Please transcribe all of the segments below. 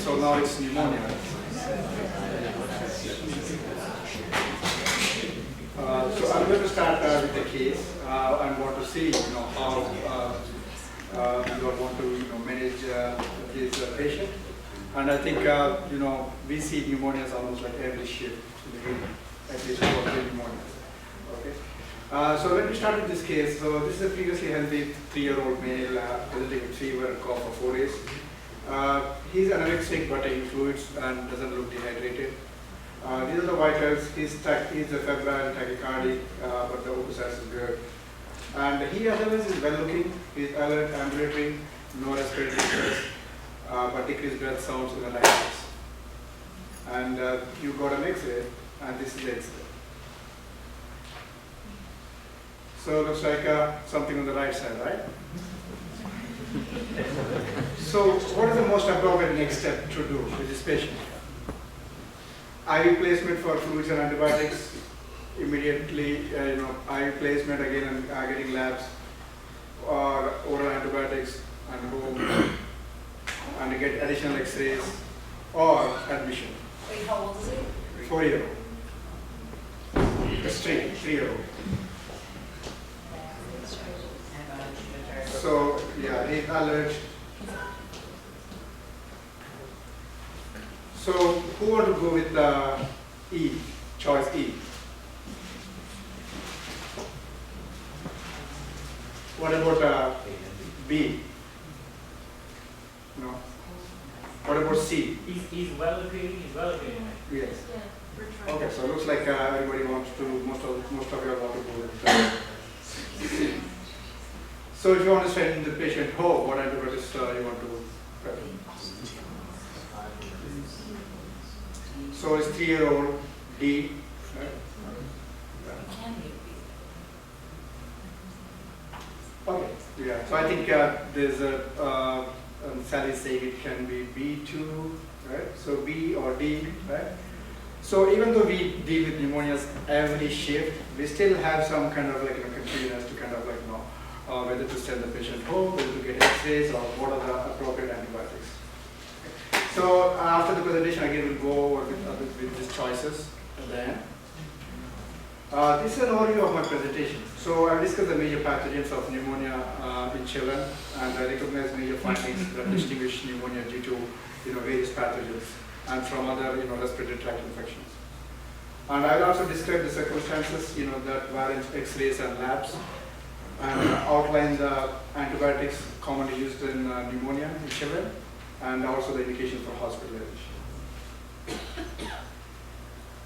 So now it's pneumonia. So I'm going to start with the case and want to see, how you want to, manage this patient. And I think, we see pneumonias almost like every shift in the evening, at least 2 or 3 pneumonias. Okay. So let me start with this case. So this is a previously healthy 3-year-old male presenting with fever and cough for 4 days. He's anorexic but in fluids and doesn't look dehydrated. These are the vitals. He's a febrile, tachycardic, but the OPSAS is good. And he otherwise is well looking. He's alert, ambulatory, no respiratory distress, but decreased breath sounds in the right eyes. And you got an X-ray, and this is the X-ray. So it looks like something on the right side, right? So what is the most appropriate next step to do with this patient? IV placement for fluids and antibiotics, immediately, IV placement again and getting labs, or oral antibiotics and home, and get additional X-rays, or admission. Wait, how old is he? 4-year-old. It's 3-year-old. So, yeah, he's alert. So, who want to go with E, choice E? What about B? No. What about C? He's well located. He's well located. Yes. Yeah, we're trying. Okay, so it looks like everybody wants to, most of you want to go with C. So if you want to send the patient home, what antibiotics you want to prep? So it's 3-year-old D. Right? Can be. Okay. Yeah. So I think there's a Sally saying it can be B2, right? So B or D, right? So even though we deal with pneumonias every shift, we still have some kind of like confusion as to kind of like whether to send the patient home, whether to get X-rays, or what are the appropriate antibiotics. So after the presentation, again we'll go over with these choices at the end. This is an overview of my presentation. So I'll discuss the major pathogens of pneumonia in children, and I recognize major findings that distinguish pneumonia due to various pathogens and from other respiratory tract infections. And I'll also describe the circumstances that warrant X-rays and labs, and outline the antibiotics commonly used in pneumonia in children, and also the indication for hospitalization.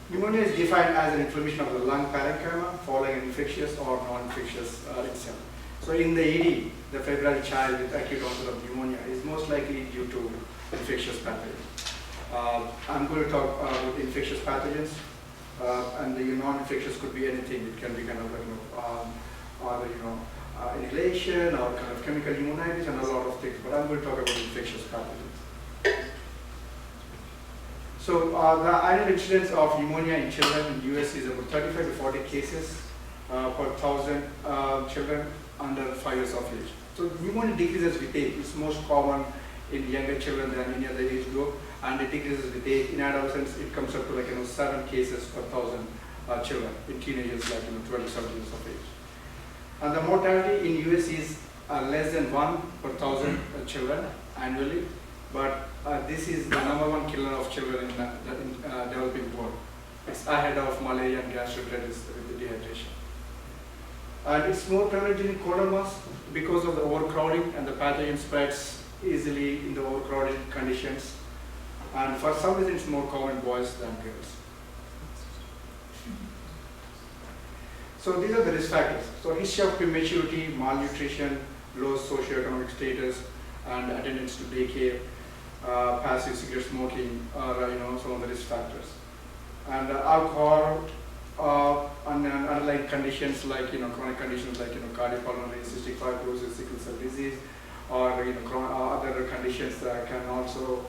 Pneumonia is defined as an inflammation of the lung parenchyma following an infectious or non-infectious incident. So in the ED, the febrile child with acute onset of pneumonia is most likely due to infectious pathogens. I'm going to talk about infectious pathogens, and the non-infectious could be anything. It can be kind of like inhalation or kind of chemical pneumonitis and a lot of things. But I'm going to talk about infectious pathogens. So the annual incidence of pneumonia in children in the US is about 35 to 40 cases per 1,000 children under 5 years of age. So pneumonia decreases with age. It's most common in younger children than any other age group, and it decreases with age. In adolescents, it comes up to like 7 cases per 1,000 children. In teenagers, like 12 to 17 years of age. And the mortality in US is less than 1 per 1,000 children annually, but this is the #1 killer of children in the developing world. It's ahead of malaria and gastroenteritis with the dehydration. And it's more prevalent in choromas because of the overcrowding, and the pathogen spreads easily in the overcrowded conditions. And for some reason, it's more common in boys than girls. So these are the risk factors. So history of prematurity, malnutrition, low socioeconomic status, and attendance to daycare, passive cigarette smoking are some of the risk factors. And alcohol and underlying conditions like chronic conditions like cardiopulmonary, cystic fibrosis, sickle cell disease, or other conditions that can also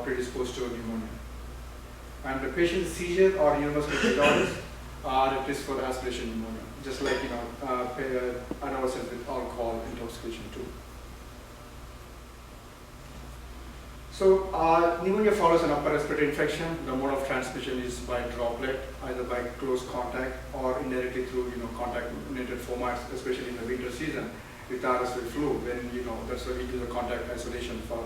predispose to pneumonia. And the patient's seizure or neurological disorders are at risk for aspiration pneumonia, just like adolescents with alcohol intoxication too. So pneumonia follows an upper respiratory infection. The mode of transmission is by droplet, either by close contact or indirectly through contaminated formats, especially in the winter season with RSV flu. When that's why we do the contact isolation for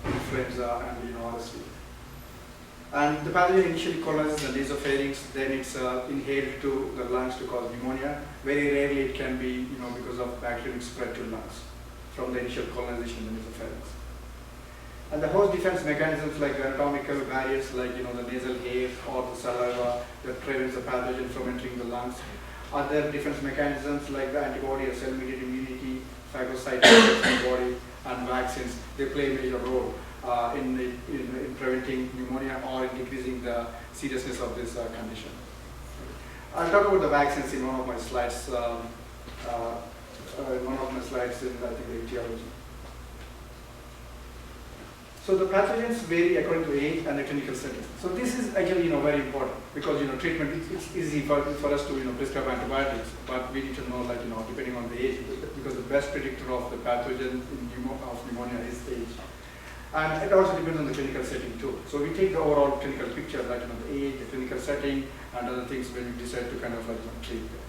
influenza and RSV. And the pathogen initially colonizes the nasopharynx, then it's inhaled to the lungs to cause pneumonia. Very rarely it can be because of bacterial spread to lungs from the initial colonization in the nasopharynx. And the host defense mechanisms like anatomical barriers like the nasal hair or the saliva that prevents the pathogen from entering the lungs. Other defense mechanisms like the antibody or cell-mediated immunity, phagocytosis in the body, and vaccines, they play a major role in preventing pneumonia or in decreasing the seriousness of this condition. I'll talk about the vaccines in one of my slides. In I think the etiology. So the pathogens vary according to age and the clinical setting. So this is actually very important because treatment it's easy for us to prescribe antibiotics, but we need to know depending on the age, because the best predictor of the pathogen of pneumonia is age. And it also depends on the clinical setting too. So we take the overall clinical picture, the age, the clinical setting, and other things when we decide to treat them.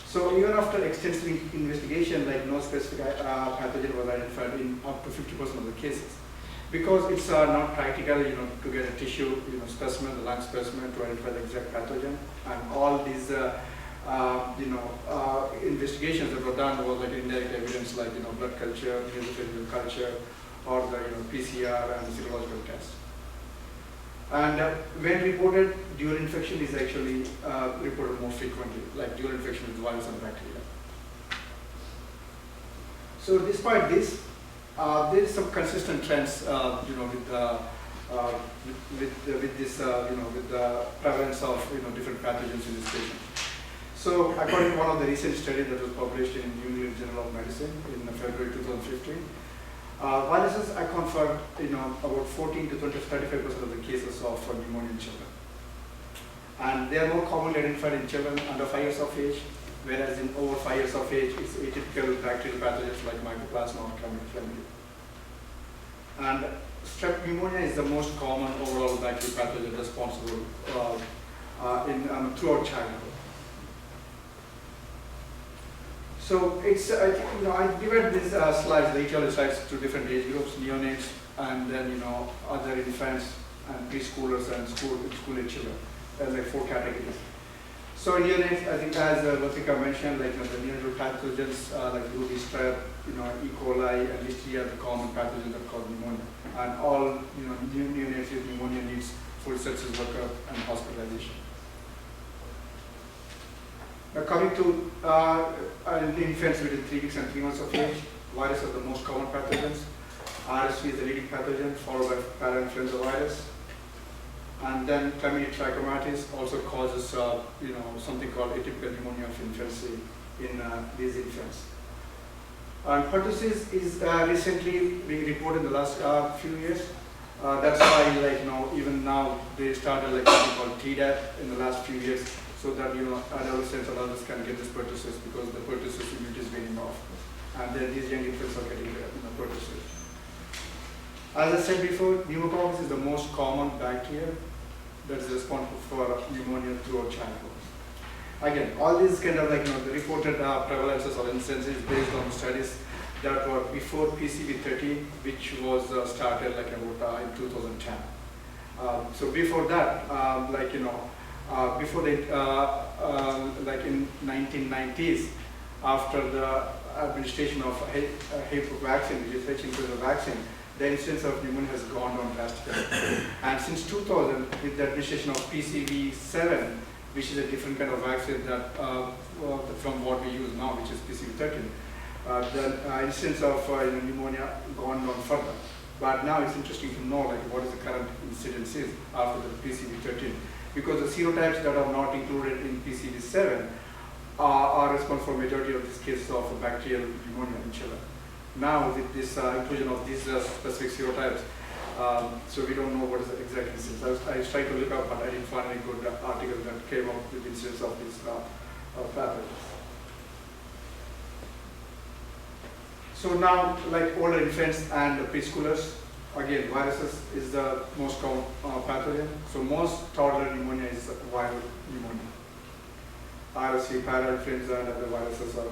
So even after extensive investigation, no specific pathogen was identified in up to 50% of the cases, because it's not practical, to get a tissue, specimen, the lung specimen, to identify the exact pathogen, and all these, investigations that were done was indirect evidence, blood culture, nasopharyngeal culture, or the PCR and serological test. And when reported, dual infection is actually reported more frequently, like dual infection with virus and bacteria. So despite this, there is some consistent trends, with the prevalence of different pathogens in this patient. So according to one of the recent studies that was published in New England Journal of Medicine in February 2015. Viruses account for about 14 to 35% of the cases of pneumonia in children, and they are more commonly identified in children under 5 years of age, whereas in over 5 years of age, it's atypical bacterial pathogens like mycoplasma or chlamydia. And strep pneumonia is the most common overall bacterial pathogen responsible throughout childhood. So it's, I divide these slides, the etiology slides, to different age groups, neonates, and then, other infants, and preschoolers, and school-age children. There's 4 categories. So neonates, I think as Latika mentioned, the neonatal pathogens, like ruby strep, E. coli, and listeria are the common pathogens that cause pneumonia. And all, neonates with pneumonia needs full sepsis workup and hospitalization. Now coming to infants between 3 weeks and 3 months of age, viruses are the most common pathogens. RSV is the leading pathogen, followed by parainfluenza virus. And then chlamydia trachomatis also causes, something called atypical pneumonia of infancy in these infants. And pertussis is recently being reported in the last few years. That's why, even now they started something called TDAP in the last few years, so that adolescents and others can get this pertussis, because the pertussis immunity is waning off, and then these young infants are getting pertussis. As I said before, pneumococcus is the most common bacteria that is responsible for pneumonia throughout childhood. Again, all these the reported prevalences or incidences based on studies that were before PCV13, which was started about in 2010. So before that, before in 1990s, after the administration of HIP vaccine, which is H-influenza vaccine, the incidence of pneumonia has gone down drastically. And since 2000, with the administration of PCV7, which is a different kind of vaccine that from what we use now, which is PCV13, the incidence of pneumonia gone down further. But now it's interesting to know what is the current incidence is after the PCV13, because the serotypes that are not included in PCV7 are responsible for majority of these cases of bacterial pneumonia in children. Now with this inclusion of these specific serotypes, so we don't know what is the exact incidence. I was trying to look up, but I didn't find any good article that came up with incidence of these pathogens. So now, like older infants and preschoolers, again, viruses is the most common pathogen. So most toddler pneumonia is viral pneumonia. RSV, parainfluenza, and other viruses are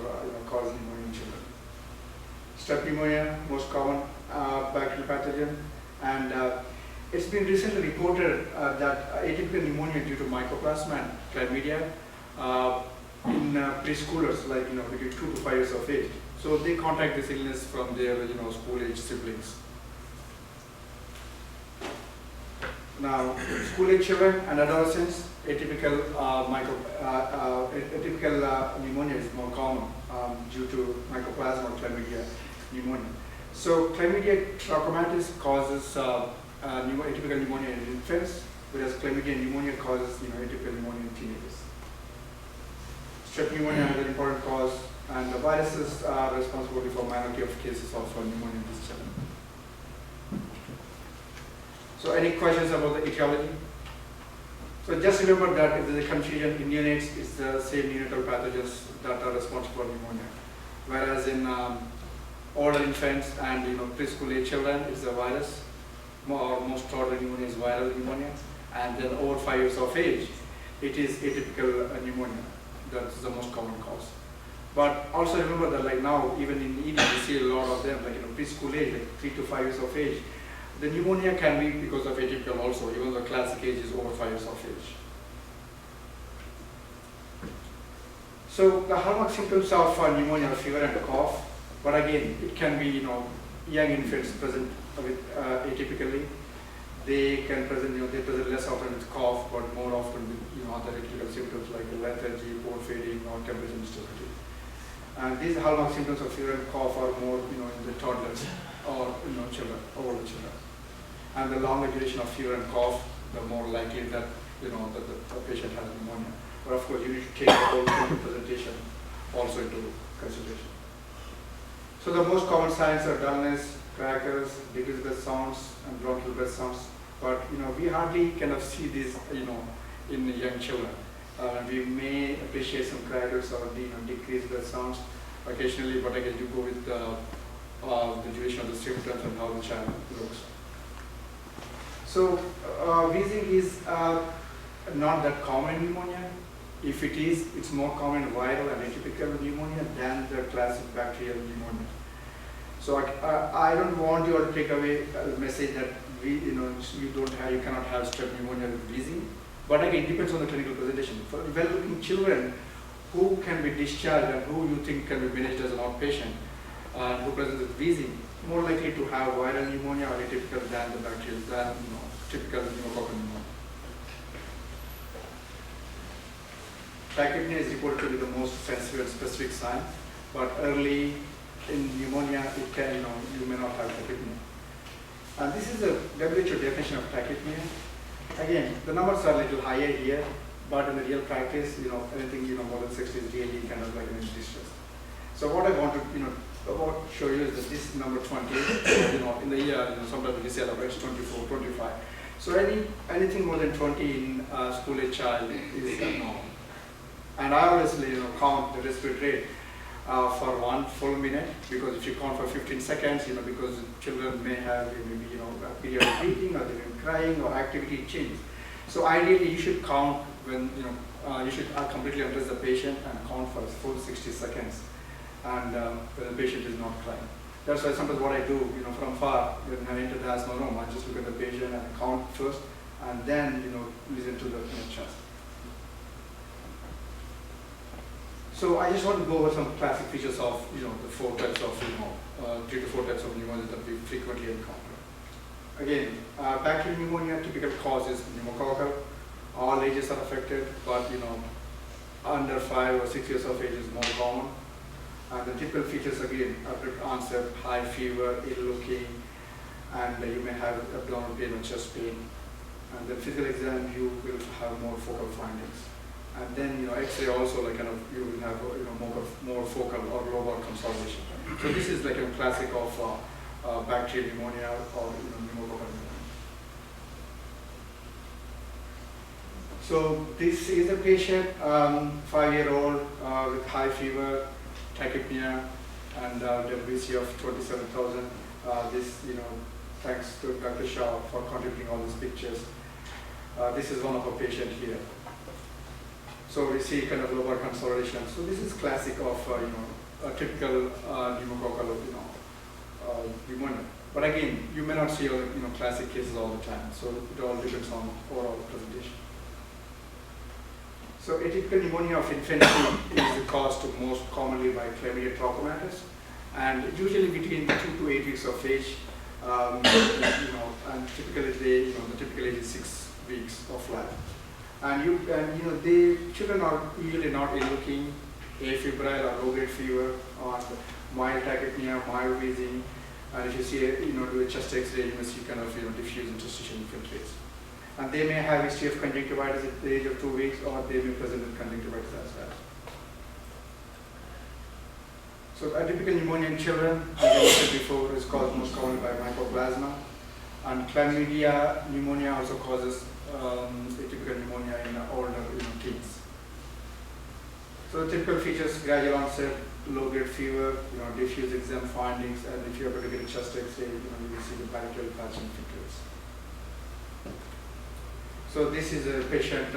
cause pneumonia in children. Strep pneumonia, most common bacterial pathogen, and it's been recently reported that atypical pneumonia due to mycoplasma and chlamydia in preschoolers, like between 2 to 5 years of age. So they contract this illness from their school-age siblings. Now, school-age children and adolescents, atypical pneumonia is more common due to mycoplasma or chlamydia pneumonia. So chlamydia trachomatis causes atypical pneumonia in infants, whereas chlamydia pneumonia causes atypical pneumonia in teenagers. Strep pneumonia is an important cause, and the viruses are responsible for minority of cases of pneumonia in these children. So any questions about the etiology? So just remember that if there is a confusion, in neonates, it's the same neonatal pathogens that are responsible for pneumonia. Whereas in older infants and preschool age children, it's the virus. Most toddler pneumonia is viral pneumonia. And then over 5 years of age, it is atypical pneumonia. That's the most common cause. But also remember that like now, even in ED, we see a lot of them, like preschool age, like 3 to 5 years of age. The pneumonia can be because of atypical also, even though the classic age is over 5 years of age. So the hallmark symptoms of pneumonia are fever and cough, but again, it can be young infants present with atypically. They can present they present less often with cough, but more often with other atypical symptoms like lethargy, pore fading, or temperature instability. And these hallmark symptoms of fever and cough are more in the toddlers or children, older children. And the longer duration of fever and cough, the more likely that that the patient has pneumonia. But of course, you need to take the whole clinical presentation also into consideration. So the most common signs are dullness, crackles, decreased breath sounds, and bronchial breath sounds. But we hardly kind of see this in young children. We may appreciate some crackles or decreased breath sounds occasionally, but again, you go with the duration of the symptoms and how the child looks. So wheezing is not that common in pneumonia. If it is, it's more common in viral and atypical pneumonia than the classic bacterial pneumonia. So I don't want you all to take away a message that you cannot have strep pneumonia with wheezing. But again, it depends on the clinical presentation. For developing children who can be discharged and who you think can be managed as an outpatient, who presents with wheezing, more likely to have viral pneumonia or atypical than the bacterial, than typical pneumococcal pneumonia. Tachypnea is reported to be the most sensitive and specific sign, but early in pneumonia, it can, you may not have tachypnea. And this is the WHO definition of tachypnea. Again, the numbers are a little higher here, but in the real practice, anything more than 60 is really kind of like an distress. So what I want to show you is that this number 20, in the year, sometimes we say average 24, 25. So anything more than 20 in school age child is normal. And I always count the respiratory rate for 1 full minute, because if you count for 15 seconds, because children may have maybe a period of breathing, or they may be crying, or activity changes. So ideally, you should count when you should completely undress the patient and count for a full 60 seconds, and when the patient is not crying. That's why sometimes what I do, from far, when I enter the asthma room, I just look at the patient and count first, and then listen to the chest. So I just want to go over some classic features of the 4 types of 3 to 4 types of pneumonia that we frequently encounter. Again, bacterial pneumonia, typical cause is pneumococcal. All ages are affected, but under 5 or 6 years of age is more common. And the typical features again, abrupt onset, high fever, ill looking, and you may have abdominal pain or chest pain. And the physical exam, you will have more focal findings. And then X-ray also, like you will have more focal or lobar consolidation. So this is like a classic of bacterial pneumonia or pneumococcal pneumonia. So this is a patient, 5-year-old with high fever, tachypnea, and WBC of 27,000. This, thanks to Dr. Shah for contributing all these pictures. This is one of our patients here. So we see kind of lobar consolidation. So this is classic of a typical pneumococcal pneumonia. But again, you may not see all classic cases all the time. So it all depends on overall presentation. So atypical pneumonia of infancy is caused most commonly by chlamydia trachomatis, and usually between 2 to 8 weeks of age. And typically the typical age is 6 weeks of life. And the children are usually not ill-looking, afebrile or low-grade fever, or mild tachypnea, mild wheezing, and if you see do a chest X-ray, you may see kind of diffuse interstitial infiltrates. And they may have history of conjunctivitis at the age of 2 weeks, or they may present with conjunctivitis as well. So atypical pneumonia in children, as I said before, is caused most commonly by mycoplasma, and chlamydia pneumonia also causes atypical pneumonia in older teens. So the typical features: gradual onset, low-grade fever, diffuse exam findings, and if you're able to get a chest X-ray, you will see the bilateral patch infiltrates. So this is a patient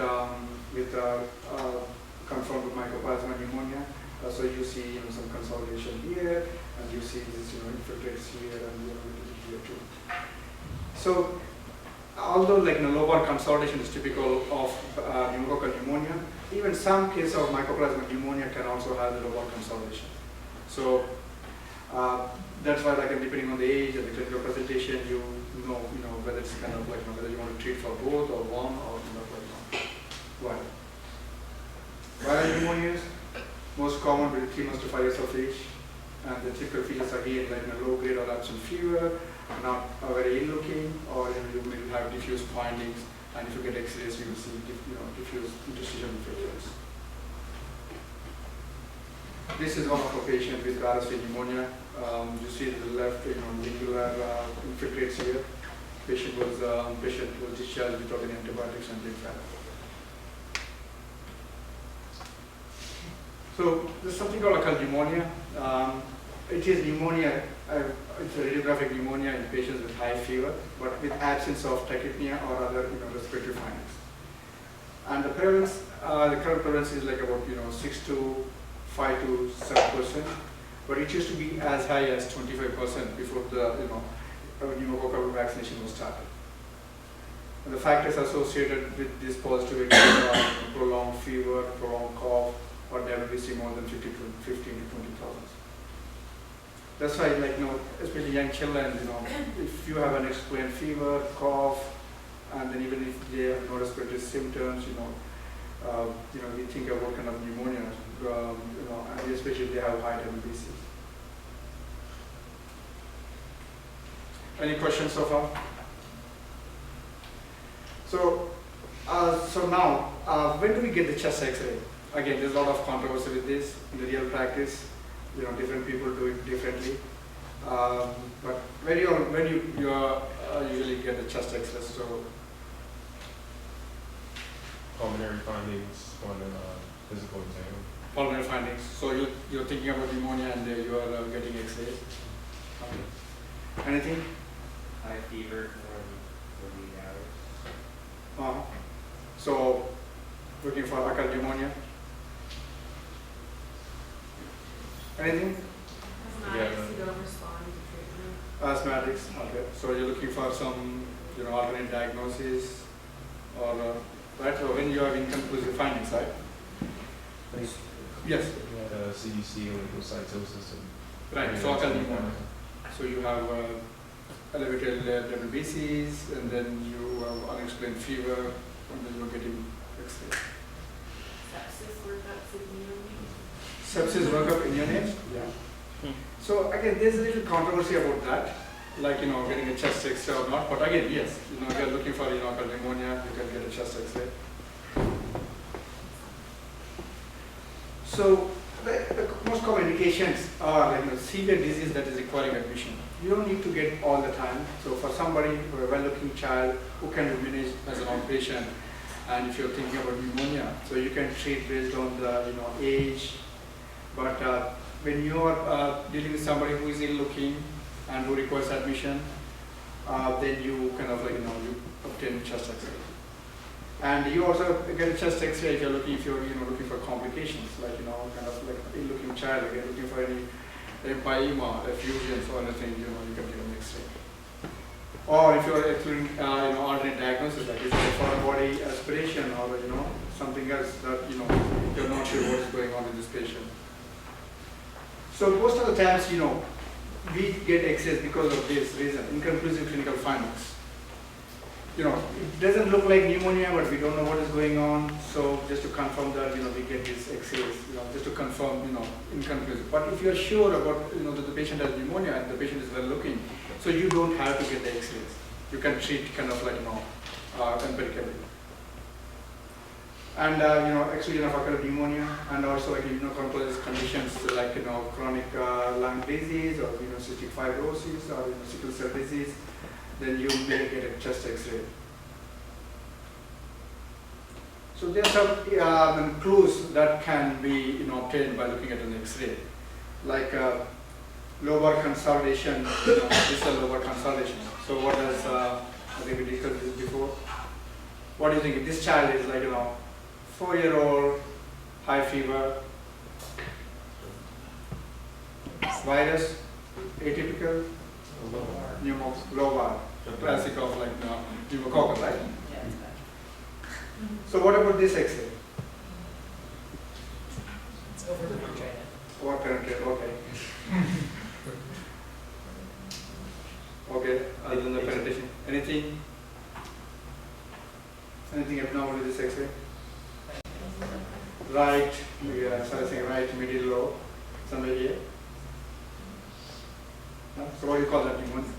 with confirmed with mycoplasma pneumonia. So you see some consolidation here, and you see this infiltrates here, and here too. So although lobar consolidation is typical of pneumococcal pneumonia, even some cases of mycoplasma pneumonia can also have the lobar consolidation. So that's why depending on the age and the clinical presentation, you know whether it's kind of whether you want to treat for both or one or why. Viral pneumonias, most common with 3 months to 5 years of age, and the typical features are here low grade or absent fever, not very ill looking, or you may have diffuse findings, and if you get X-rays, you will see diffuse interstitial infiltrates. This is one of a patient with RSV pneumonia. You see to the left, lingular infiltrates here. Patient was discharged without any antibiotics and things like that. So there's something called occult pneumonia. It is pneumonia. It's a radiographic pneumonia in patients with high fever, but with absence of tachypnea or other respiratory findings. And the prevalence, the current prevalence is about 5 to 7%, but it used to be as high as 25% before the pneumococcal vaccination was started. And the factors associated with this positivity are prolonged fever, prolonged cough, or WBC more than 15 to 20,000. That's why, especially young children, if you have an unexplained fever, cough, and then even if they have no respiratory symptoms, we think of what kind of pneumonia, and especially if they have high WBC. Any questions so far? So now, when do we get the chest X-ray? Again, there's a lot of controversy with this in the real practice. Different people do it differently. But when you usually get the chest X-ray, so pulmonary findings on a physical exam. Pulmonary findings. So you're thinking about pneumonia and you are getting X-rays. Okay. Anything? High fever for 48 hours. So looking for occult pneumonia. Anything? Asthmatics, you don't respond to treatment. Asthmatics. Okay. So you're looking for some alternate diagnosis, or right? So when you have inconclusive findings, right? Yes. CDC, leukocytosis, and Right. So occult pneumonia. So you have elevated WBCs, and then you have unexplained fever, and then you're getting X-ray. Sepsis, workups, immunity. Sepsis workup in your name? Yeah. So again, there's a little controversy about that, getting a chest X-ray or not. But again, yes, if you're looking for occult pneumonia, you can get a chest X-ray. So the most common indications are severe disease that is requiring admission. You don't need to get all the time. So for somebody, for a well-looking child who can be managed as an outpatient, and if you're thinking about pneumonia, so you can treat based on the age. But when you are dealing with somebody who is ill looking and who requires admission, then you kind of like, you obtain chest X-ray. And you also get a chest X-ray if you're looking for complications, like, kind of like ill looking child, if you're looking for any empyema, effusions or anything, you can take an X-ray. Or if you're including, alternate diagnosis, like if it's a foreign body aspiration or, something else that, you're not sure what is going on with this patient. So most of the times, we get X-rays because of this reason, inconclusive clinical findings. It doesn't look like pneumonia, but we don't know what is going on. So just to confirm that, we get these X-rays, just to confirm, inconclusive. But if you're sure about, that the patient has pneumonia and the patient is well looking, so you don't have to get the X-rays. You can treat kind of like, empirically. And, exclusion of occurrent pneumonia, and also like, complex conditions like, chronic lung disease or, cystic fibrosis or, sickle cell disease, then you may get a chest X-ray. So there are some clues that can be, obtained by looking at an X-ray, like lobar consolidation. This is a lobar consolidation. So what does, I think we discussed this before. What do you think? If this child is like, 4-year-old, high fever, virus, atypical, lobar, classic of like pneumococcal, right? So what about this X-ray? It's over-penetrated. Over-penetrated, okay. Okay, other than the penetration, anything abnormal with this X-ray? Right, so I think right, middle, low, somewhere here. So what do you call that pneumonia?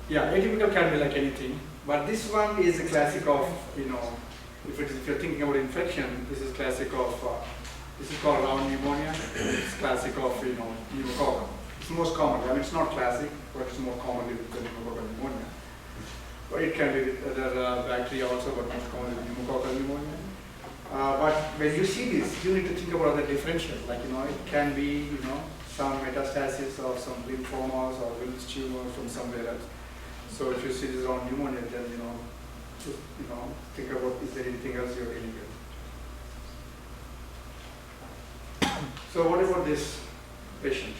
Yeah, atypical can be like anything, but this one is a classic of, if you're thinking about infection, this is classic of, this is called round pneumonia. It's classic of, pneumococcal. It's most common. I mean, it's not classic, but it's more commonly with the pneumococcal pneumonia. But it can be with other bacteria also, but most commonly with pneumococcal pneumonia. But when you see this, you need to think about the differential. Like, it can be, some metastasis of some lymphomas or Wilms tumor from somewhere else. So if you see this around pneumonia, then, just, think about is there anything else you're dealing with. So what about this patient?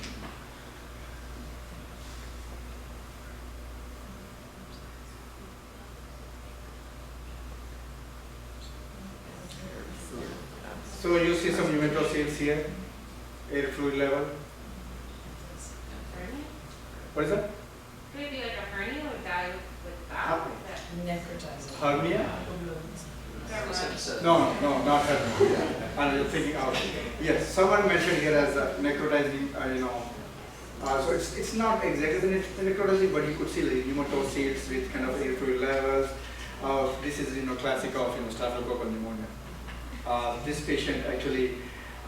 So you see some pneumatocysts here, air fluid level. Hernia? What is that? Could it be like a hernia or die with that? Necrotizing. Hernia? That No, not hernia. And you're thinking out. Yes, someone mentioned here as necrotizing, so it's not exactly the necrotizing, but you could see like pneumatocysts with kind of air fluid levels. This is, classic of, staphylococcal pneumonia. This patient actually,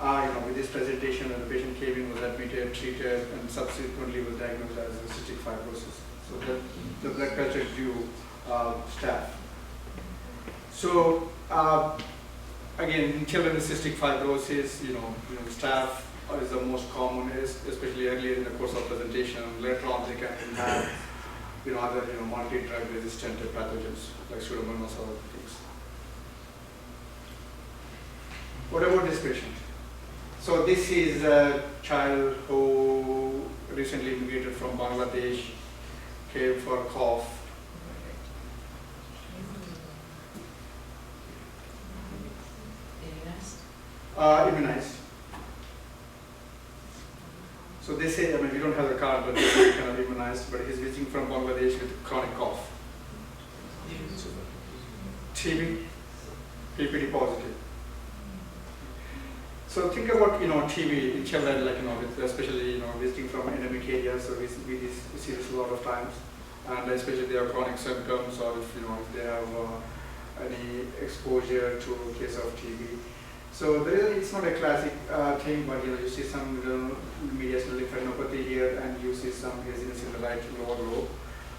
with this presentation, when the patient came in, was admitted, treated, and subsequently was diagnosed as cystic fibrosis. So the blood culture is due staph. So again, in children with cystic fibrosis, staph is the most common, especially earlier in the course of presentation. Later on, they can have, other, multi-drug resistant pathogens like pseudomonas or other things. What about this patient? So this is a child who recently immigrated from Bangladesh, came for a cough. Immunized. So they say, we don't have the card, but they're kind of immunized, but he's visiting from Bangladesh with chronic cough. TB, PPD positive. So think about, TB in children, like, especially, visiting from endemic areas, so we see this a lot of times, and especially they have chronic symptoms, or if they have any exposure to a case of TB. So it's not a classic thing, but you see some mediastinal lymphadenopathy here, and you see some haziness in the right lower lobe.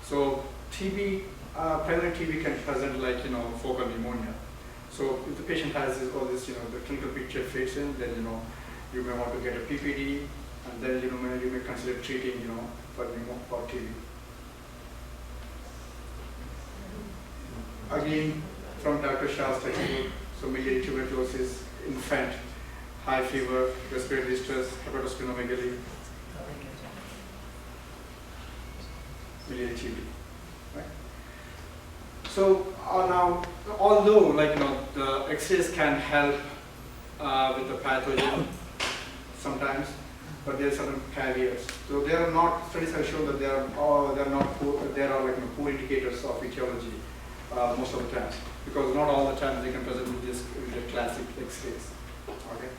So TB, primary TB can present like focal pneumonia. So if the patient has all this, the clinical picture fits in, then you may want to get a PPD, and then you may consider treating for TB. Again, from Dr. Shah's textbook, so miliary tuberculosis, infant, high fever, respiratory distress, hepatosplenomegaly, miliary TB. Right? So now, although the X-rays can help with the pathogen sometimes, but there are certain caveats. So there are not studies have shown that there are poor indicators of etiology most of the times, because not all the time they can present with the classic X-rays. Okay.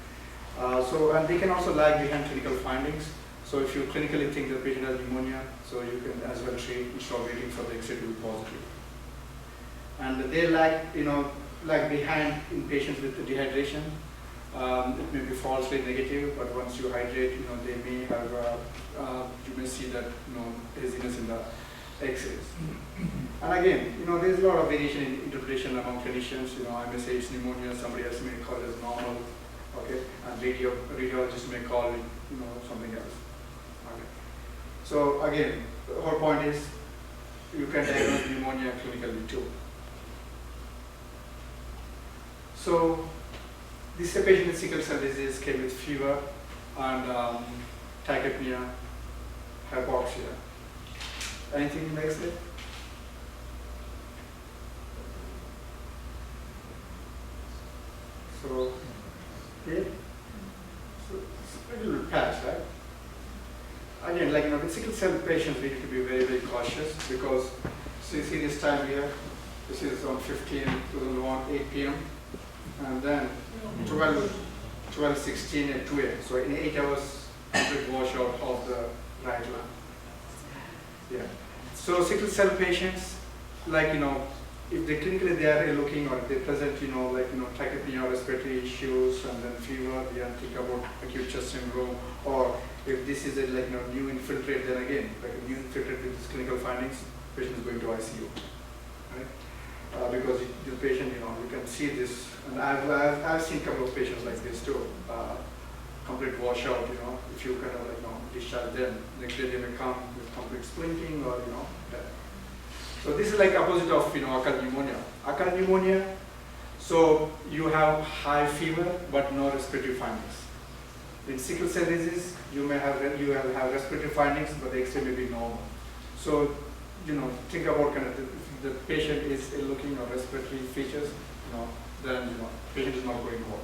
And they can also lag behind clinical findings. So if you clinically think the patient has pneumonia, so you can as well treat instead of waiting for the X-ray to be positive. And they lag behind in patients with dehydration. It may be falsely negative, but once you hydrate, they may have, you may see that, haziness in the X-rays. And again, there's a lot of variation in interpretation among clinicians. I may say it's pneumonia, somebody else may call it as normal, okay, and radiologist may call it, something else. Okay. So again, the whole point is you can diagnose pneumonia clinically too. So this is a patient with sickle cell disease, came with fever and tachypnea, hypoxia. Anything next it? So here, so it's a little patch, right? Again, with sickle cell patients, we need to be very, very cautious, because so you see this time here, this is on 15/2001, 8 p.m. and then 12/16 at 2 a.m. So in 8 hours, complete washout of the right lung. Yeah. So sickle cell patients, if they clinically they are looking or they present, tachypnea or respiratory issues and then fever, we are think about acute chest syndrome, or if this is a new infiltrate, then again, a new infiltrate with this clinical findings, patient is going to ICU, right? Because the patient, you can see this, and I've seen a couple of patients like this too, complete washout, if you kind of discharge them, next day they may come with complete splinting or that. So this is opposite of acute pneumonia. Acute pneumonia, so you have high fever but no respiratory findings. In sickle cell disease, you have respiratory findings, but the X-ray may be normal. So think about if the patient is looking at respiratory features, then patient is not going home.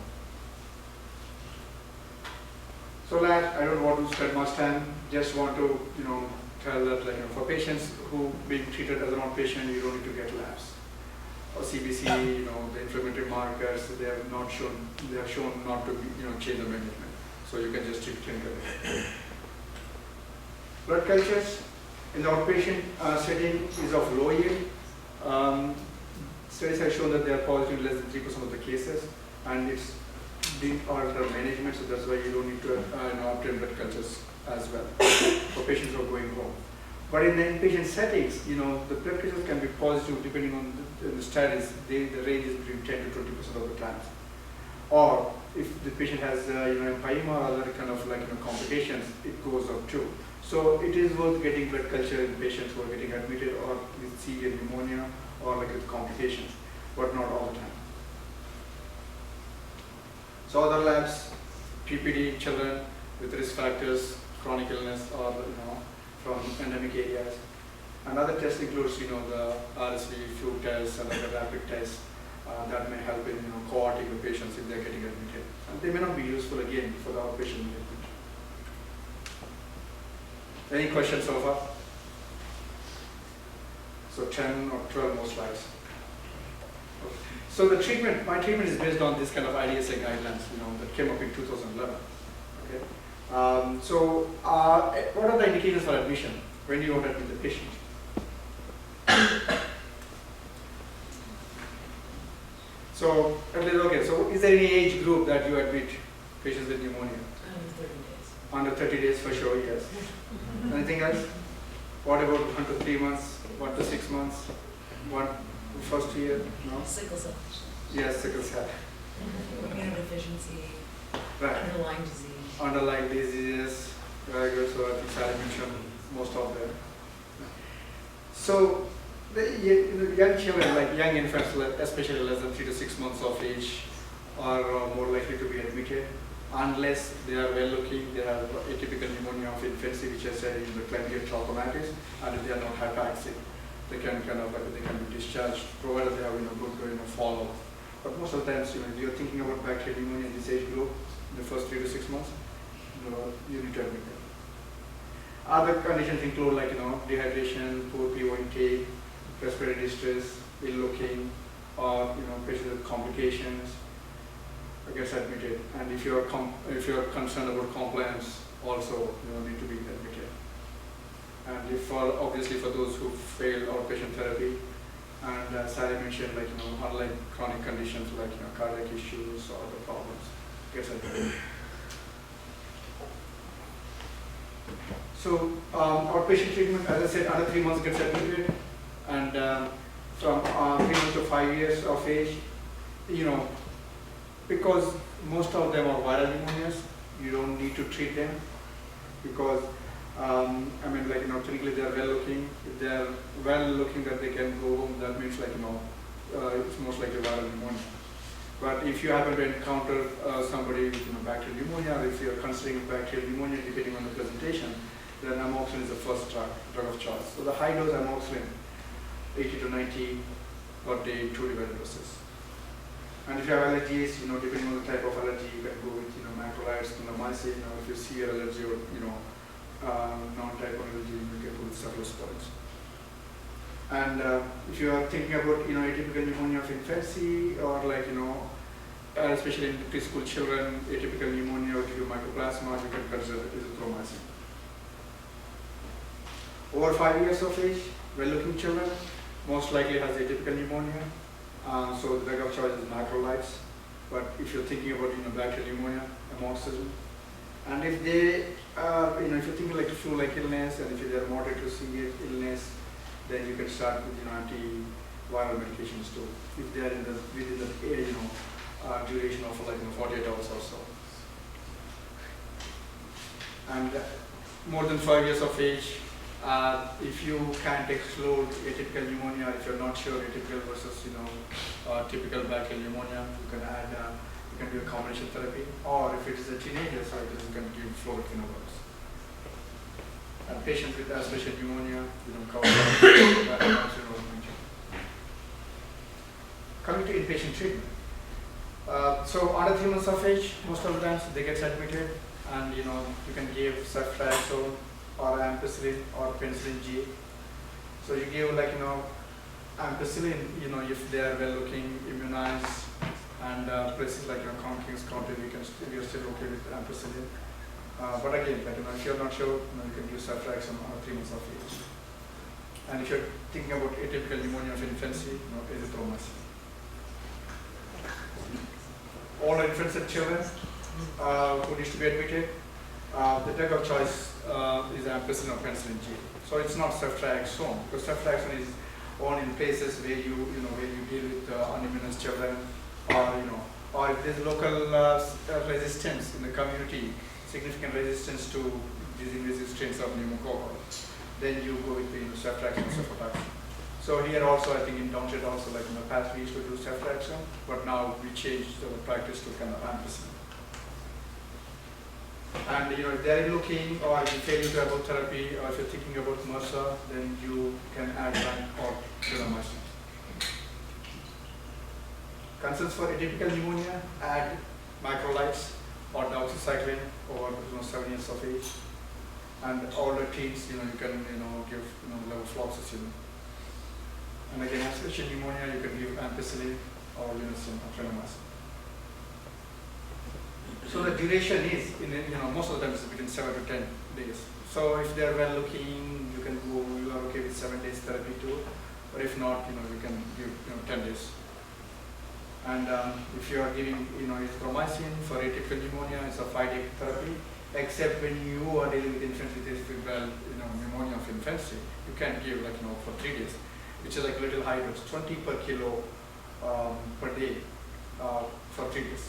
So I don't want to spend much time. Just want to tell that for patients who being treated as an outpatient, you don't need to get labs or CBC. The inflammatory markers they have shown not to change the management. So you can just treat clinically. Blood cultures in the outpatient setting is of low yield. Studies have shown that they are positive in less than 3% of the cases, and it's being under management, so that's why you don't need to obtain blood cultures as well for patients who are going home. But in the inpatient settings, the blood cultures can be positive depending on the studies. The range is between 10 to 20% of the times. Or if the patient has empyema or other kind of complications, it goes up too. So it is worth getting blood culture in patients who are getting admitted or with severe pneumonia or with complications, but not all the time. So other labs, PPD in children with risk factors, chronic illness, or from endemic areas. And other tests includes the RSV, flu tests, and other rapid tests that may help in cohorting the patients if they are getting admitted. And they may not be useful again for the outpatient management. Any questions so far? So 10 or 12 more slides. Okay. So the treatment, my treatment is based on this kind of IDSA guidelines, that came up in 2011. Okay. What are the indicators for admission when you admit the patient? So is there any age group that you admit patients with pneumonia? Under 30 days for sure, yes. Anything else? What about 1 to 3 months, 1 to 6 months, 1 first year? No? Sickle cell. Yes, sickle cell. Immunodeficiency, Right. underlying disease. Underlying diseases, very good, so I think Sally mentioned most of them. So, young children, like young infants, especially less than 3 to 6 months of age, are more likely to be admitted unless they are well looking, they have atypical pneumonia of infancy, which I said is the chlamydia trachomatis, and if they are not hypoxic, they can they can be discharged, provided they have good follow. But most of the times, if you're thinking about bacterial pneumonia in this age group, in the first 3 to 6 months, you need to admit them. Other conditions include dehydration, poor PO intake, respiratory distress, ill looking, or patients with complications gets admitted. And if you are concerned about compliance, also need to be admitted. And if obviously for those who failed outpatient therapy, and Sally mentioned unlike chronic conditions like cardiac issues or other problems, gets admitted. So outpatient treatment, as I said, under 3 months gets admitted, and from 3 months to 5 years of age, because most of them are viral pneumonias, you don't need to treat them because clinically they are well looking. If they are well looking that they can go home, that means it's most likely viral pneumonia. But if you happen to encounter somebody with bacterial pneumonia, or if you are considering bacterial pneumonia depending on the presentation, then amoxicillin is the first drug of choice. So the high dose amoxicillin, 80 to 90 per day, 2 divided doses. And if you have allergies, depending on the type of allergy, you can go with macrolides, clindamycin, or if you see your allergy or non-type of allergy, you can go with cephalosporins. And if you are thinking about atypical pneumonia of infancy, or especially in preschool children, atypical pneumonia or due to mycoplasma, you can consider azithromycin. Over 5 years of age, well-looking children most likely has atypical pneumonia. So the drug of choice is macrolides. But if you're thinking about bacterial pneumonia, amoxicillin. And if they are, if you're thinking like flu-like illness, and if they are moderate to severe illness, then you can start with antiviral medications too. If they are within the duration of 48 hours or so. And more than 5 years of age, if you can't exclude atypical pneumonia, if you're not sure atypical versus typical bacterial pneumonia, you can add you can do a combination therapy, or if it is a teenager cycle, you can give fluoroquinolones. And patients with aspiration pneumonia, cover that. Coming to inpatient treatment. So under 3 months of age, most of the times they get admitted, and you can give ceftriaxone or ampicillin or penicillin G. So you give ampicillin, if they are well looking, immunized, and places like Conkin's County, we are still okay with ampicillin. But again, if you're not sure, you can use ceftriaxone on 3 months of age. And if you're thinking about atypical pneumonia of infancy, azithromycin. All infants and children who needs to be admitted, the drug of choice is ampicillin or penicillin G. So it's not ceftriaxone, because ceftriaxone is on in places where you deal with unimmunized children, or if there's local resistance in the community, significant resistance to these invasive strains of pneumococcal, then you go with ceftriaxone or cefotaxime. So here also, I think in Downset also, in the past we used to do ceftriaxone, but now we changed the practice to kind of ampicillin. And if they are looking, or if you fail to about therapy, or if you're thinking about MRSA, then you can add rank or clindamycin. Concerns for atypical pneumonia, add macrolides or doxycycline over 7 years of age. And older teens, you can give levofloxacin. And again, aspiration pneumonia, you can give ampicillin or some clindamycin. So the duration is, most of the time it's between 7 to 10 days. So if they're well looking, you are okay with 7 days therapy too. Or if not, you can give 10 days. And if you are giving, azithromycin for atypical pneumonia, it's a 5-day therapy. Except when you are dealing with infants with atypical, pneumonia of infancy, you can give for 3 days, which is like a little high dose, 20 per kilo per day. for 3 days.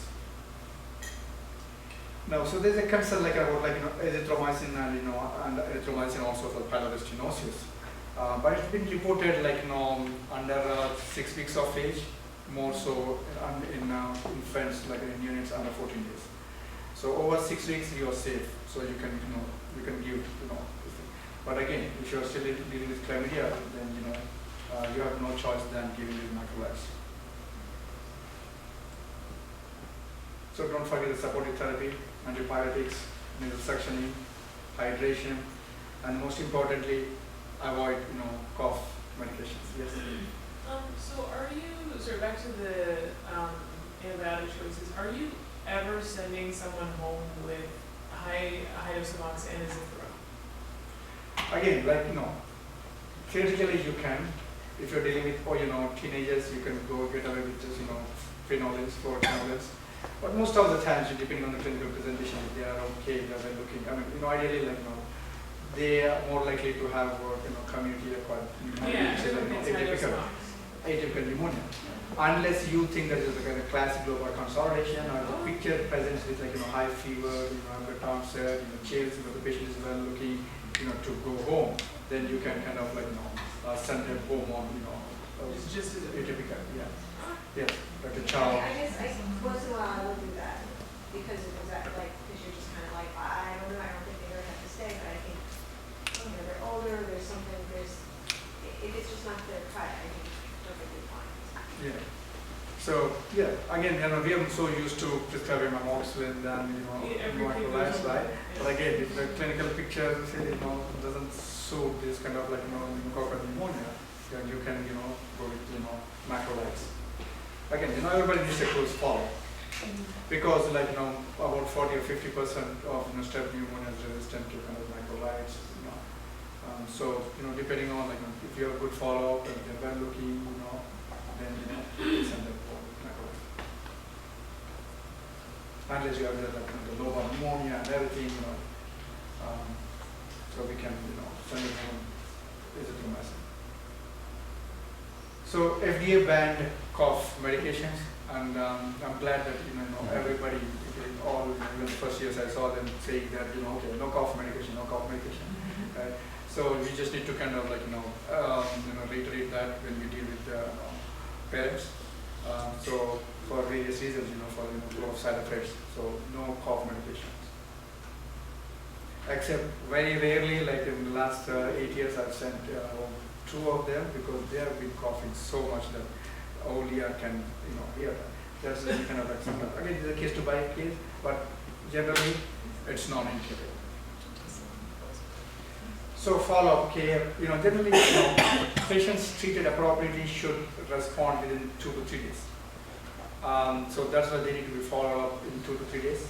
Now, so there's a concern like about erythromycin and erythromycin also for pyrrhostenosis. But it's been reported under 6 weeks of age, more so in infants like in units under 14 days. So over 6 weeks you are safe. So you can give this thing. But again, if you are still dealing with chlamydia, then you have no choice than giving it macrolides. So don't forget the supportive therapy, antibiotics, nasal suctioning, hydration, and most importantly, avoid cough medications. Yes. So are you, sort of back to the antibiotic choices, are you ever sending someone home with high dose of ox and azithro? Again, theoretically you can. If you're dealing with teenagers, you can go get away with just phenolins, fluoroquinolones. But most of the times, depending on the clinical presentation, if they are okay, they're looking. I mean, ideally, they are more likely to have community-acquired pneumonia, which is atypical pneumonia. Unless you think that it's a classic global consolidation or the picture presents with high fever, the onset, chills, the patient is well looking, to go home, then you can kind of send them home on It's just as atypical. Yeah. Yes, Dr. Chow. I guess once in a while I will do that because it was because you're just kind of I don't know, I don't think they really have to stay, but I think they're older, there's something, if it's just not their cut, I think it's perfectly fine. Yeah. So yeah, again, we are so used to prescribing amoxicillin and macrolides, right? But again, if the clinical picture doesn't suit this kind of pneumococcal pneumonia, then you can go with macrolides. Again, everybody needs a close follow because about 40 or 50% of strep pneumonia is resistant to kind of macrolides. So depending on if you have a good follow up and they're well looking, then send them for macrolides. Unless you have the lower pneumonia and everything, so we can send them home azithromycin. So FDA banned cough medications, and I'm glad that everybody, all even the first years I saw them saying that okay, no cough medication, no cough medication. Right? So we just need to kind of reiterate that when we deal with parents. So for various reasons, for flow of side effects, so no cough medications. Except very rarely, like in the last 8 years, I've sent 2 of them because they have been coughing so much that only I can hear that. That's kind of sometimes. Again, it's a case to buy case, but generally it's non-incurable. So follow-up care, generally, patients treated appropriately should respond within 2 to 3 days. So that's why they need to be followed up in 2 to 3 days.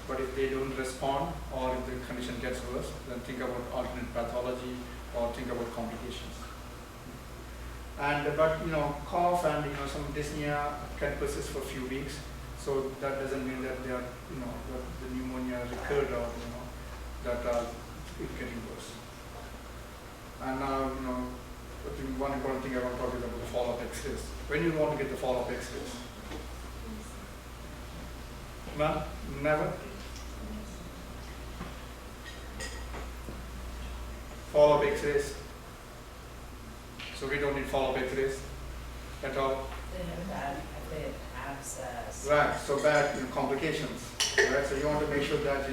But if they don't respond or if the condition gets worse, then think about alternate pathology or think about complications. And cough and some dyspnea can persist for a few weeks. So that doesn't mean that they are that the pneumonia recurred or that it's getting worse. And now I think one important thing I want to talk about the follow-up X-rays. When you want to get the follow-up X-rays? No? Never? Follow-up X-rays. So we don't need follow-up X-rays at all. They have bad, they have abscess. Right. So bad complications. Right. So you want to make sure that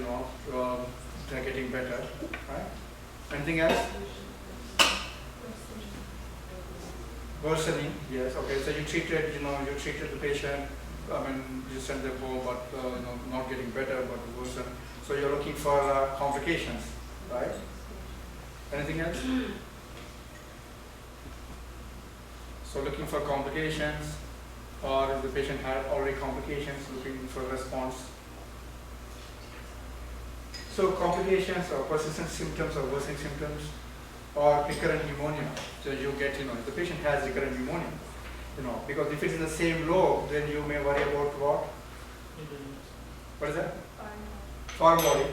they're getting better. Right. Anything else? Worsening. Yes. Okay. So you treated the patient. I mean, you send them home, but not getting better, but worsen. So you're looking for complications, right? Anything else? So looking for complications, or if the patient had already complications, looking for response. So complications or persistent symptoms or worsening symptoms, or recurrent pneumonia. So you get, if the patient has recurrent pneumonia, because if it's in the same lobe, then you may worry about what? What is that? Foreign body,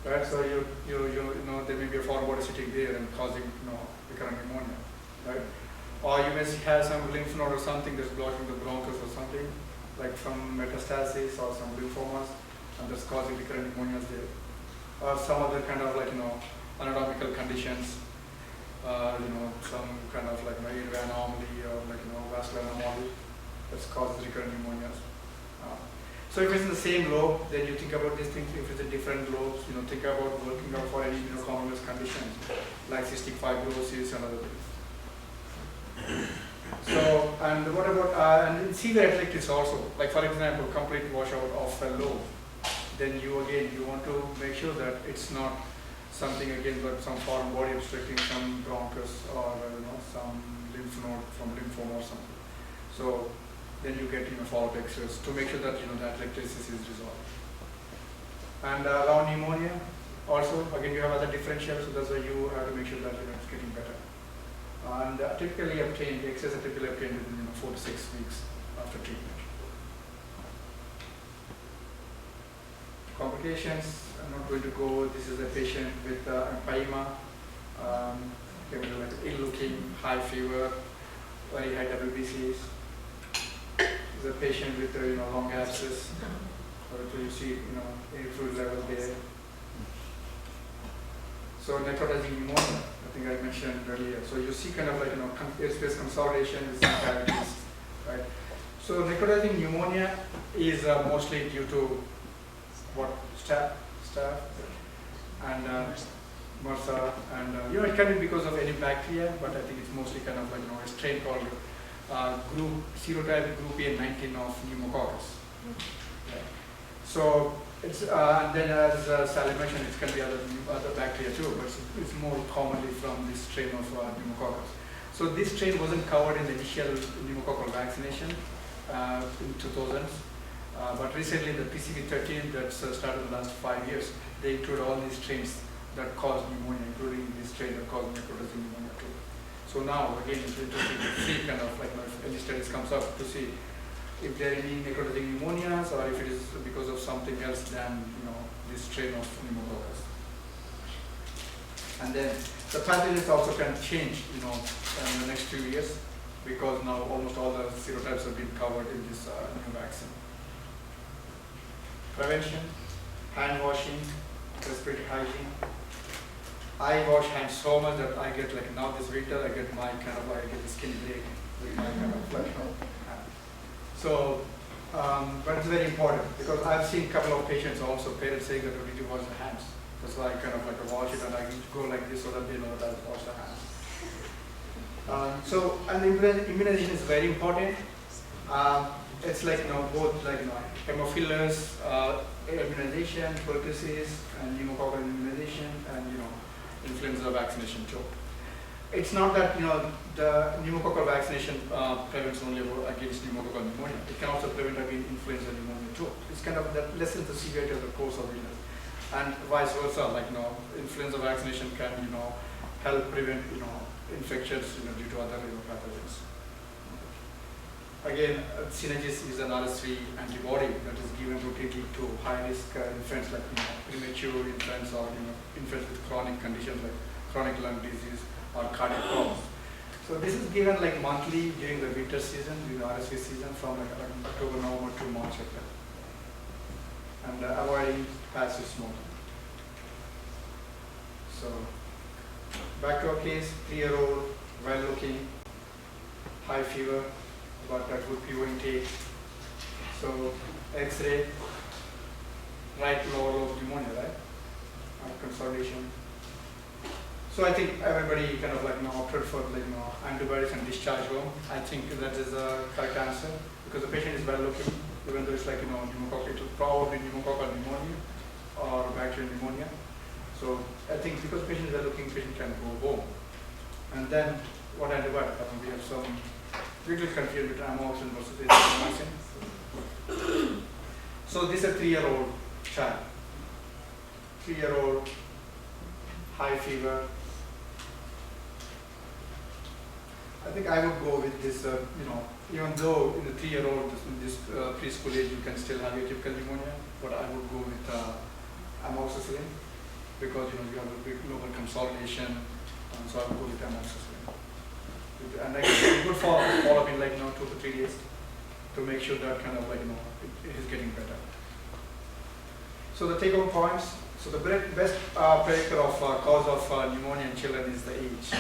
right? So there may be a foreign body sitting there and causing recurrent pneumonia, right? Or you may have some lymph node or something that's blocking the bronchus or something, like some metastasis or some lymphomas, and that's causing recurrent pneumonias there. Or some other kind of like, anatomical conditions, some kind of like airway anomaly or like, vascular anomaly that's causes recurrent pneumonias. So if it's in the same lobe, then you think about these things. If it's in different lobes, think about working out for any commonwealth conditions like cystic fibrosis and other things. So, and what about, and in severe athletics also, like for example, complete washout of a lobe, then you want to make sure that it's not something again but some foreign body obstructing some bronchus or some lymph node from lymphoma or something. So then you get follow-up X-rays to make sure that the athleticis is resolved. And around pneumonia, also again you have other differentials, so that's why you have to make sure that it's getting better. And typically obtained, X-rays are typically obtained within 4 to 6 weeks after treatment. Complications, I'm not going to go. This is a patient with empyema, like ill-looking, high fever, very high WBCs. This is a patient with long abscess, so you see air fluid level there. So necrotizing pneumonia, I think I mentioned earlier. So you see kind of like airspace consolidation with some cavities, right? So necrotizing pneumonia is mostly due to what staph and MRSA, and it can be because of any bacteria, but I think it's mostly kind of like a strain called serotype group A19 of pneumococcus. Yeah. So it's and then as Sally mentioned, it can be other bacteria too, but it's more commonly from this strain of pneumococcus. So this strain wasn't covered in the initial pneumococcal vaccination in 2000s. But recently the PCV13 that's started in the last 5 years, they include all these strains that cause pneumonia, including this strain that causes necrotizing pneumonia too. So now again it's interesting to see kind of like if any studies comes up to see if there are any necrotizing pneumonias or if it is because of something else than this strain of pneumococcus. And then the pathogens also can change in the next few years because now almost all the serotypes have been covered in this new vaccine. Prevention, hand washing, respiratory hygiene. I wash hands so much that I get like now this winter I get my kind of like I get the skin break with my kind of like hand. So, but it's very important because I've seen a couple of patients also parents saying that we need to wash the hands. That's why I kind of like wash it and I go like this so that they know that I wash the hands. So, and immunization is very important. It's like both like hemophilus immunization, pertussis, and pneumococcal immunization, and influenza vaccination too. It's not that the pneumococcal vaccination prevents only against pneumococcal pneumonia. It can also prevent against influenza pneumonia too. It's kind of that lessens the severity of the course of illness, and vice versa. Like influenza vaccination can help prevent infections due to other pathogens. Again, Synagis is an RSV antibody that is given routinely to high-risk infants like premature infants or infants with chronic conditions like chronic lung disease or cardiac problems. So this is given like monthly during the winter season, during the RSV season from like October, November to March, April. And avoiding passive smoking. So back to our case, 3-year-old, well-looking, high fever, but that would be intake. So X-ray, right lower lobe pneumonia, right? Consolidation. So I think everybody kind of like opted for antibiotics and discharge home. I think that is the correct answer because the patient is well looking, even though it's like pneumococcal, it will probably pneumococcal pneumonia or bacterial pneumonia. So I think because patient is well looking, patient can go home. And then what antibiotic? We have some little confusion between amoxicillin versus azithromycin. So this is a 3-year-old child. 3-year-old, high fever. I think I would go with this, even though in the 3-year-old, in this preschool age, you can still have atypical pneumonia, but I would go with amoxicillin because you have a big local consolidation, so I would go with amoxicillin. And I get good follow-up in 2 to 3 days. to make sure that kind of like, it is getting better. So the take-home points. So the best predictor of cause of pneumonia in children is the age.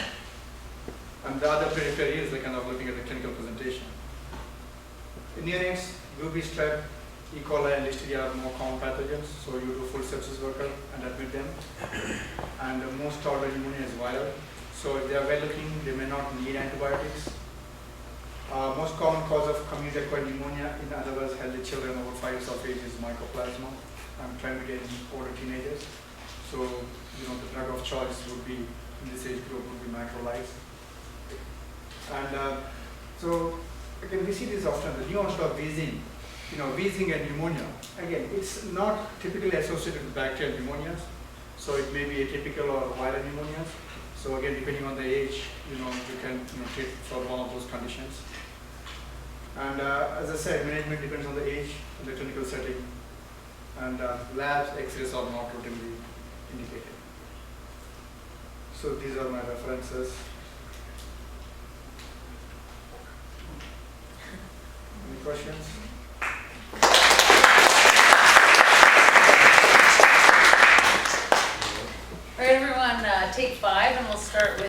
And the other predictor is like kind of looking at the clinical presentation. In neonates, group strep, E. coli and Listeria are more common pathogens, so you do full sepsis workup and admit them. And most tolerant pneumonia is viral, so if they are well looking, they may not need antibiotics. Most common cause of community-acquired pneumonia in other words, healthy children over 5 years of age is mycoplasma. I'm trying to get in older teenagers. So, the drug of choice would be, in this age group, would be macrolides. And so, again, we see this often, the new onset of wheezing, wheezing and pneumonia. Again, it's not typically associated with bacterial pneumonias. So it may be atypical or viral pneumonias. So again, depending on the age, you can treat for one of those conditions. And as I said, management depends on the age and the clinical setting. And labs, X-rays are not routinely indicated. So these are my references. Any questions? All right, everyone, take 5, and we'll start with